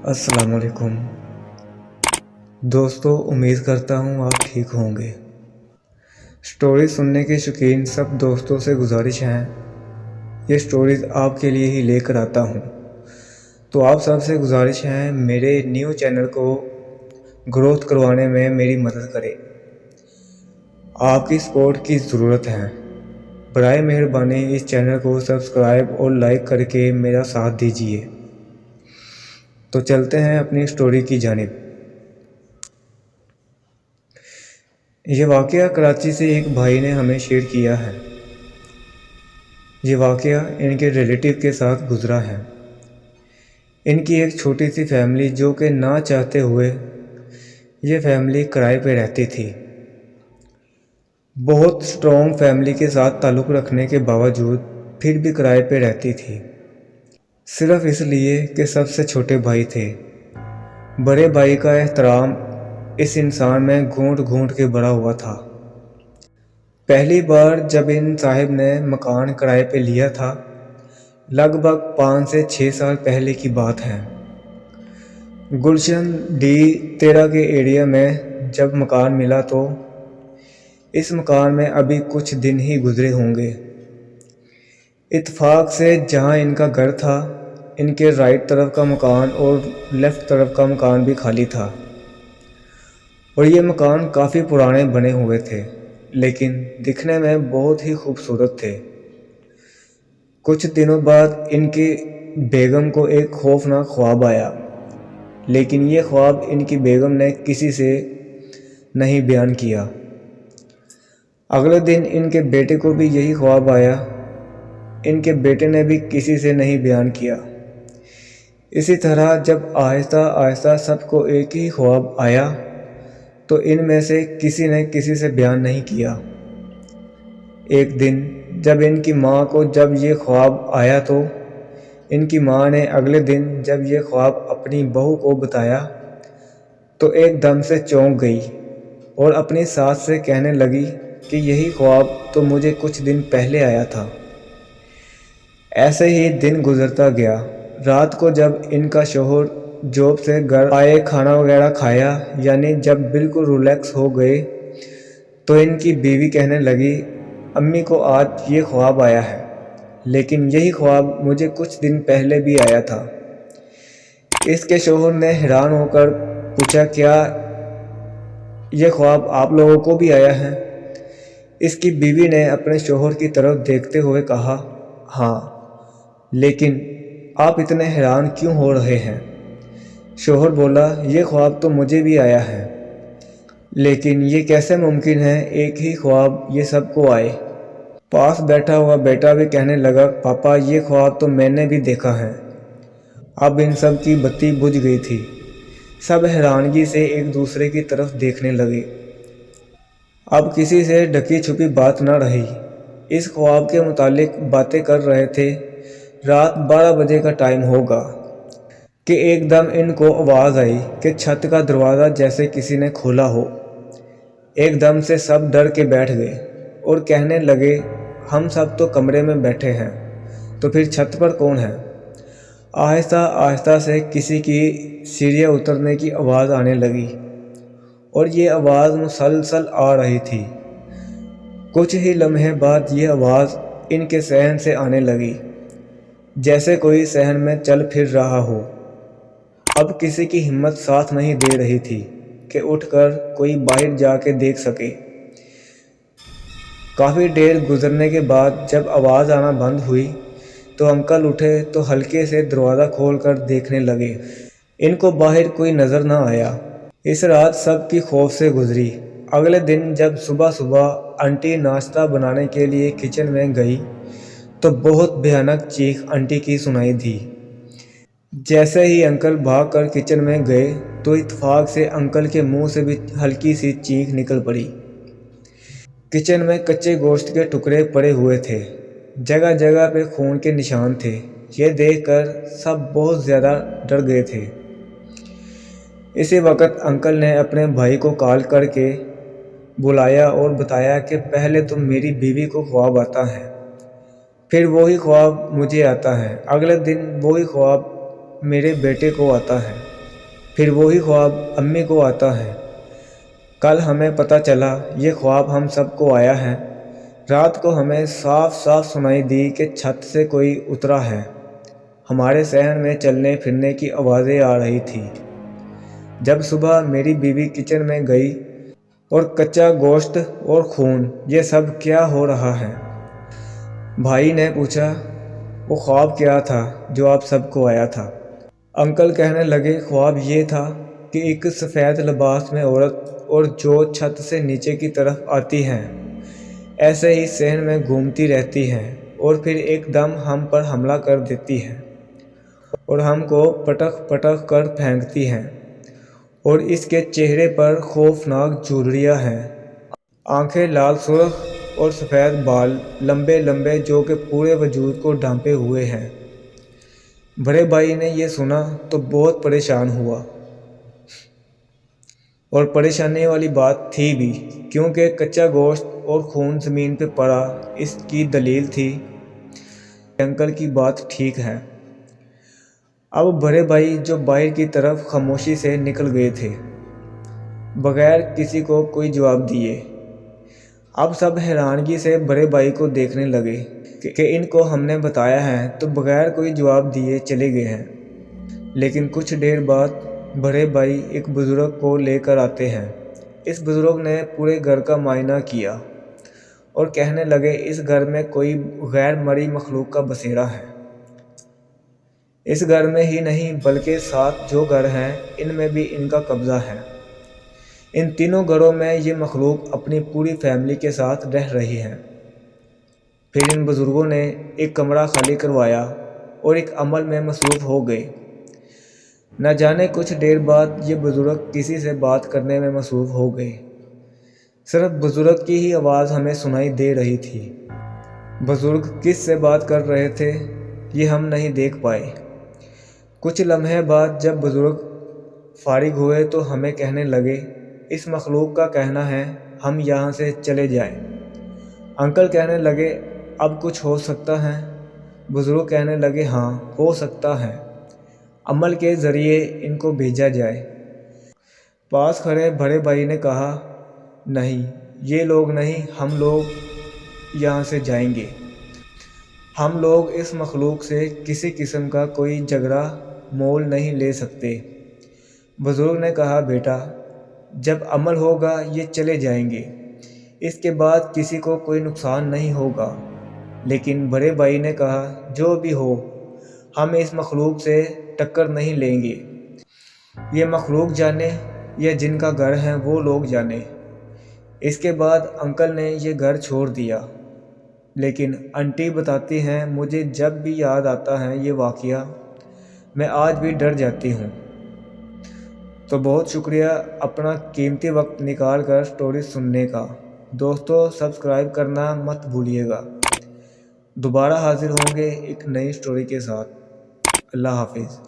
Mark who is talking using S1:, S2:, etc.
S1: अस्सलाम वालेकुम दोस्तों, उम्मीद करता हूँ आप ठीक होंगे। स्टोरी सुनने के शौकीन सब दोस्तों से गुजारिश है, ये स्टोरीज़ आपके लिए ही लेकर आता हूँ। तो आप सबसे गुजारिश है मेरे न्यू चैनल को ग्रोथ करवाने में मेरी मदद करें। आपकी सपोर्ट की ज़रूरत है। बराए मेहरबानी इस चैनल को सब्सक्राइब और लाइक करके मेरा साथ दीजिए। तो चलते हैं अपनी स्टोरी की जानिब। ये वाक़या कराची से एक भाई ने हमें शेयर किया है। ये वाक़या इनके रिलेटिव के साथ गुज़रा है। इनकी एक छोटी सी फैमिली, जो कि ना चाहते हुए ये फैमिली किराए पे रहती थी। बहुत स्ट्रॉन्ग फैमिली के साथ ताल्लुक़ रखने के बावजूद फिर भी किराए पे रहती थी, सिर्फ़ इसलिए कि सबसे छोटे भाई थे। बड़े भाई का एहतराम इस इंसान में घूंट घूंट के भरा हुआ था। पहली बार जब इन साहिब ने मकान किराए पे लिया था, लगभग 5 से 6 साल पहले की बात है। गुलशन D13 के एरिया में जब मकान मिला तो इस मकान में अभी कुछ दिन ही गुजरे होंगे। इत्तेफाक से जहां इनका घर था, इनके राइट तरफ का मकान और लेफ़्ट तरफ का मकान भी खाली था। और ये मकान काफ़ी पुराने बने हुए थे, लेकिन दिखने में बहुत ही खूबसूरत थे। कुछ दिनों बाद इनकी बेगम को एक खौफनाक ख्वाब आया, लेकिन ये ख्वाब इनकी बेगम ने किसी से नहीं बयान किया। अगले दिन इनके बेटे को भी यही ख्वाब आया। इनके बेटे ने भी किसी से नहीं बयान किया। इसी तरह जब आहिस्ता आहिस्ता सबको एक ही ख्वाब आया, तो इनमें से किसी ने किसी से बयान नहीं किया। एक दिन जब इनकी माँ को जब ये ख्वाब आया, तो इनकी माँ ने अगले दिन जब ये ख्वाब अपनी बहू को बताया, तो एकदम से चौंक गई और अपनी सास से कहने लगी कि यही ख्वाब तो मुझे कुछ दिन पहले आया था। ऐसे ही दिन गुजरता गया। रात को जब इनका शौहर जॉब से घर आए, खाना वगैरह खाया, यानी जब बिल्कुल रिलैक्स हो गए, तो इनकी बीवी कहने लगी, अम्मी को आज ये ख्वाब आया है, लेकिन यही ख्वाब मुझे कुछ दिन पहले भी आया था। इसके शौहर ने हैरान होकर पूछा, क्या ये ख्वाब आप लोगों को भी आया है? इसकी बीवी ने अपने शौहर की तरफ देखते हुए कहा, हाँ, लेकिन आप इतने हैरान क्यों हो रहे हैं? शौहर बोला, ये ख्वाब तो मुझे भी आया है, लेकिन ये कैसे मुमकिन है एक ही ख्वाब ये सबको आए? पास बैठा हुआ बेटा भी कहने लगा, पापा ये ख्वाब तो मैंने भी देखा है। अब इन सब की बत्ती बुझ गई थी। सब हैरानगी से एक दूसरे की तरफ देखने लगे। अब किसी से ढकी छुपी बात न रही। इस ख्वाब के मुतालिक बातें कर रहे थे। रात 12 बजे का टाइम होगा कि एकदम इनको आवाज़ आई कि छत का दरवाज़ा जैसे किसी ने खोला हो। एकदम से सब डर के बैठ गए और कहने लगे, हम सब तो कमरे में बैठे हैं, तो फिर छत पर कौन है? आहिस्ता आहिस्ता से किसी की सीढ़ियाँ उतरने की आवाज़ आने लगी और ये आवाज़ मुसलसल आ रही थी। कुछ ही लम्हे बाद ये आवाज़ इनके सहन से आने लगी, जैसे कोई सहन में चल फिर रहा हो। अब किसी की हिम्मत साथ नहीं दे रही थी कि उठकर कोई बाहर जाके देख सके। काफ़ी देर गुजरने के बाद जब आवाज़ आना बंद हुई, तो अंकल उठे तो हल्के से दरवाज़ा खोलकर देखने लगे। इनको बाहर कोई नज़र न आया। इस रात सब की खौफ से गुजरी। अगले दिन जब सुबह सुबह आंटी नाश्ता बनाने के लिए किचन में गई, तो बहुत भयानक चीख आंटी की सुनाई दी। जैसे ही अंकल भागकर किचन में गए, तो इत्तेफाक से अंकल के मुंह से भी हल्की सी चीख निकल पड़ी। किचन में कच्चे गोश्त के टुकड़े पड़े हुए थे। जगह जगह पे खून के निशान थे। ये देखकर सब बहुत ज़्यादा डर गए थे। इसी वक्त अंकल ने अपने भाई को कॉल करके बुलाया और बताया कि पहले तो मेरी बीवी को ख्वाब आता है, फिर वही ख्वाब मुझे आता है, अगले दिन वही ख्वाब मेरे बेटे को आता है। پھر وہی خواب امی کو آتا ہے۔ کل ہمیں پتہ چلا یہ خواب ہم سب کو آیا ہے۔ رات کو ہمیں صاف صاف سنائی دی کہ چھت سے کوئی اترا ہے۔ ہمارے صحن میں چلنے پھرنے کی آوازیں آ رہی تھیں۔ جب صبح میری بیوی کچن میں گئی اور کچا گوشت اور خون، یہ سب کیا ہو رہا ہے؟ بھائی نے پوچھا، وہ خواب کیا تھا جو آپ سب کو آیا تھا؟ انکل کہنے لگے، خواب یہ تھا کہ ایک سفید لباس میں عورت اور جو چھت سے نیچے کی طرف آتی ہیں، ایسے ہی صحن میں گھومتی رہتی ہیں اور پھر ایک دم ہم پر حملہ کر دیتی ہیں اور ہم کو پٹک پٹک کر پھینکتی ہیں، اور اس کے چہرے پر خوفناک جھریاں ہیں، آنکھیں لال سرخ اور سفید بال لمبے لمبے جو کہ پورے وجود کو ڈھانپے ہوئے ہیں۔ بڑے بھائی نے یہ سنا تو بہت پریشان ہوا، اور پریشانی والی بات تھی بھی، کیونکہ کچا گوشت اور خون زمین پہ پڑا اس کی دلیل تھی کہ انکل کی بات ٹھیک ہے۔ اب بڑے بھائی جو باہر کی طرف خاموشی سے نکل گئے تھے، بغیر کسی کو کوئی جواب دیے۔ اب سب حیرانگی سے بڑے بھائی کو دیکھنے لگے کہ ان کو ہم نے بتایا ہے تو بغیر کوئی جواب دیے چلے گئے ہیں۔ لیکن کچھ دیر بعد بڑے بھائی ایک بزرگ کو لے کر آتے ہیں۔ اس بزرگ نے پورے گھر کا معائنہ کیا اور کہنے لگے، اس گھر میں کوئی غیر مرئی مخلوق کا بسیرا ہے۔ اس گھر میں ہی نہیں بلکہ 7 جو گھر ہیں ان میں بھی ان کا قبضہ ہے۔ ان تینوں گھروں میں یہ مخلوق اپنی پوری فیملی کے ساتھ رہ رہی ہے۔ پھر ان بزرگوں نے ایک کمرہ خالی کروایا اور ایک عمل میں مصروف ہو گئے۔ نہ جانے کچھ دیر بعد یہ بزرگ کسی سے بات کرنے میں مصروف ہو گئے۔ صرف بزرگ کی ہی آواز ہمیں سنائی دے رہی تھی۔ بزرگ کس سے بات کر رہے تھے یہ ہم نہیں دیکھ پائے۔ کچھ لمحے بعد جب بزرگ فارغ ہوئے تو ہمیں کہنے لگے، اس مخلوق کا کہنا ہے ہم یہاں سے چلے جائیں۔ انکل کہنے لگے، اب کچھ ہو سکتا ہے؟ بزرگ کہنے لگے، ہاں ہو سکتا ہے، عمل کے ذریعے ان کو بھیجا جائے۔ پاس کھڑے بڑے بھائی نے کہا، نہیں یہ لوگ نہیں، ہم لوگ یہاں سے جائیں گے۔ ہم لوگ اس مخلوق سے کسی قسم کا کوئی جھگڑا مول نہیں لے سکتے۔ بزرگ نے کہا، بیٹا جب عمل ہوگا یہ چلے جائیں گے، اس کے بعد کسی کو کوئی نقصان نہیں ہوگا۔ لیکن بڑے بھائی نے کہا، جو بھی ہو ہم اس مخلوق سے ٹکر نہیں لیں گے۔ یہ مخلوق جانے یا جن کا گھر ہے وہ لوگ جانے۔ اس کے بعد انکل نے یہ گھر چھوڑ دیا۔ لیکن انٹی بتاتی ہیں، مجھے جب بھی یاد آتا ہے یہ واقعہ میں آج بھی ڈر جاتی ہوں۔ تو بہت شکریہ اپنا قیمتی وقت نکال کر سٹوری سننے کا۔ دوستو سبسکرائب کرنا مت بھولیے گا۔ دوبارہ حاضر ہوں گے ایک نئی سٹوری کے ساتھ۔ اللہ حافظ۔